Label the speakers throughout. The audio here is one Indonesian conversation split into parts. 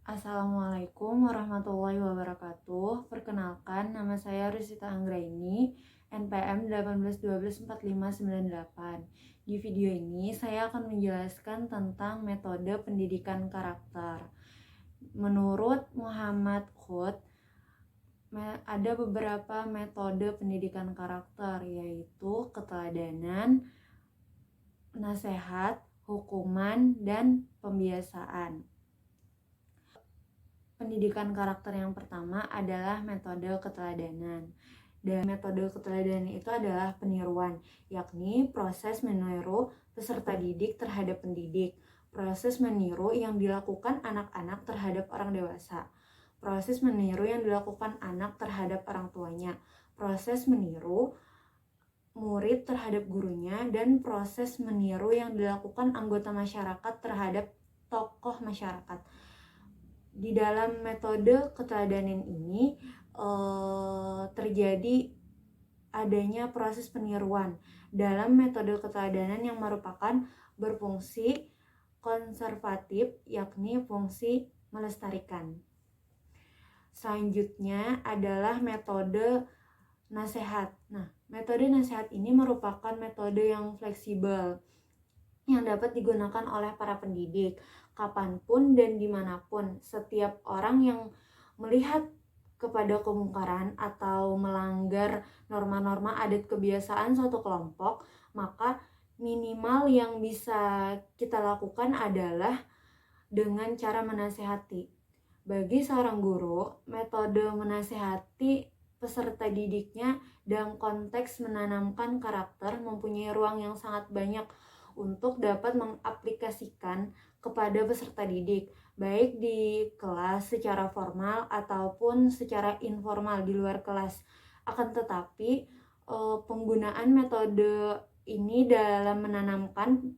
Speaker 1: Assalamualaikum warahmatullahi wabarakatuh. Perkenalkan, nama saya Rusita Anggraini, NPM 18124598. Di video ini saya akan menjelaskan tentang metode pendidikan karakter. Menurut Muhammad Khut, ada beberapa metode pendidikan karakter, yaitu keteladanan, nasihat, hukuman, dan pembiasaan. Pendidikan karakter yang pertama adalah metode keteladanan. Dan metode keteladanan itu adalah peniruan, yakni proses meniru peserta didik terhadap pendidik. Proses meniru yang dilakukan anak-anak terhadap orang dewasa. Proses meniru yang dilakukan anak terhadap orang tuanya. Proses meniru murid terhadap gurunya, dan proses meniru yang dilakukan anggota masyarakat terhadap tokoh masyarakat. Di dalam metode keteladanan ini terjadi adanya proses peniruan dalam metode keteladanan yang merupakan berfungsi konservatif, yakni fungsi melestarikan. Selanjutnya adalah metode nasihat. Nah, metode nasihat ini merupakan metode yang fleksibel yang dapat digunakan oleh para pendidik kapanpun dan dimanapun. Setiap orang yang melihat kepada kemungkaran atau melanggar norma-norma adat kebiasaan suatu kelompok, maka minimal yang bisa kita lakukan adalah dengan cara menasihati. Bagi seorang guru, metode menasihati peserta didiknya dalam konteks menanamkan karakter mempunyai ruang yang sangat banyak untuk dapat mengaplikasikan kepada peserta didik, baik di kelas secara formal ataupun secara informal di luar kelas. Akan tetapi, penggunaan metode ini dalam menanamkan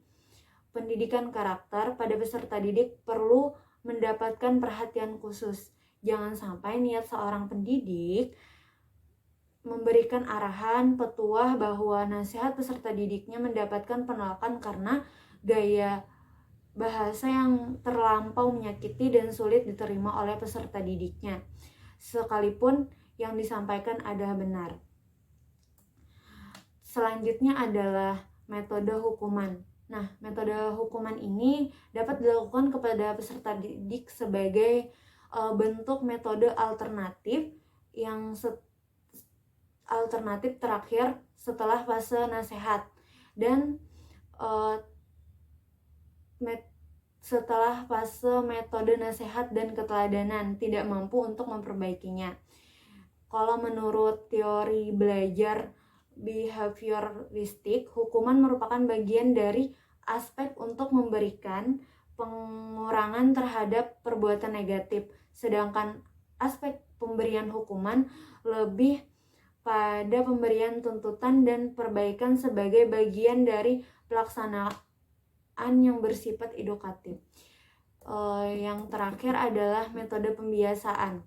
Speaker 1: pendidikan karakter pada peserta didik perlu mendapatkan perhatian khusus. Jangan sampai niat seorang pendidik memberikan arahan, petuah bahwa nasihat peserta didiknya mendapatkan penolakan karena gaya bahasa yang terlampau menyakiti dan sulit diterima oleh peserta didiknya, sekalipun yang disampaikan adalah benar. Selanjutnya adalah metode hukuman. Nah, metode hukuman ini dapat dilakukan kepada peserta didik sebagai bentuk metode alternatif yang alternatif terakhir setelah fase nasihat, dan setelah fase metode nasihat dan keteladanan tidak mampu untuk memperbaikinya. Kalau menurut teori belajar behavioristik, hukuman merupakan bagian dari aspek untuk memberikan pengurangan terhadap perbuatan negatif, sedangkan aspek pemberian hukuman lebih pada pemberian tuntutan dan perbaikan sebagai bagian dari pelaksanaan yang bersifat edukatif. Yang terakhir adalah metode pembiasaan.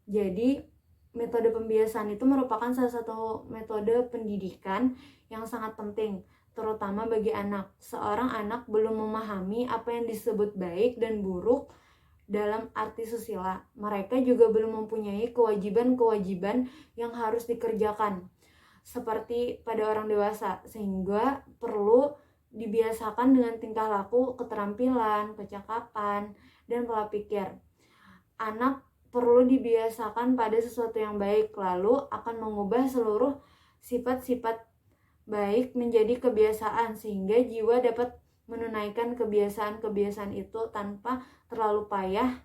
Speaker 1: Jadi metode pembiasaan itu merupakan salah satu metode pendidikan yang sangat penting, terutama bagi anak. Seorang anak belum memahami apa yang disebut baik dan buruk dalam arti susila. Mereka juga belum mempunyai kewajiban-kewajiban yang harus dikerjakan seperti pada orang dewasa, sehingga perlu dibiasakan dengan tingkah laku, keterampilan, kecakapan, dan pola pikir. Anak perlu dibiasakan pada sesuatu yang baik, lalu akan mengubah seluruh sifat-sifat baik menjadi kebiasaan, sehingga jiwa dapat menunaikan kebiasaan-kebiasaan itu tanpa terlalu payah,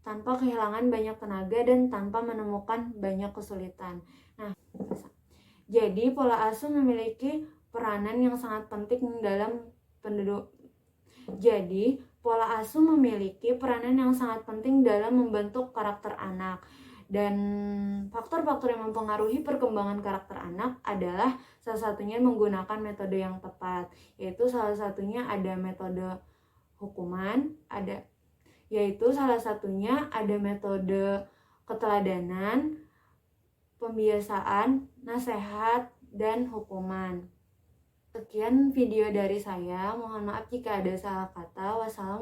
Speaker 1: tanpa kehilangan banyak tenaga, dan tanpa menemukan banyak kesulitan. Nah, jadi pola asuh memiliki peranan yang sangat penting dalam membentuk karakter anak. Dan faktor-faktor yang mempengaruhi perkembangan karakter anak adalah salah satunya menggunakan metode yang tepat, yaitu salah satunya ada metode hukuman, metode keteladanan, pembiasaan, nasihat, dan hukuman. Sekian video dari saya, mohon maaf jika ada salah kata. Wassalamualaikum.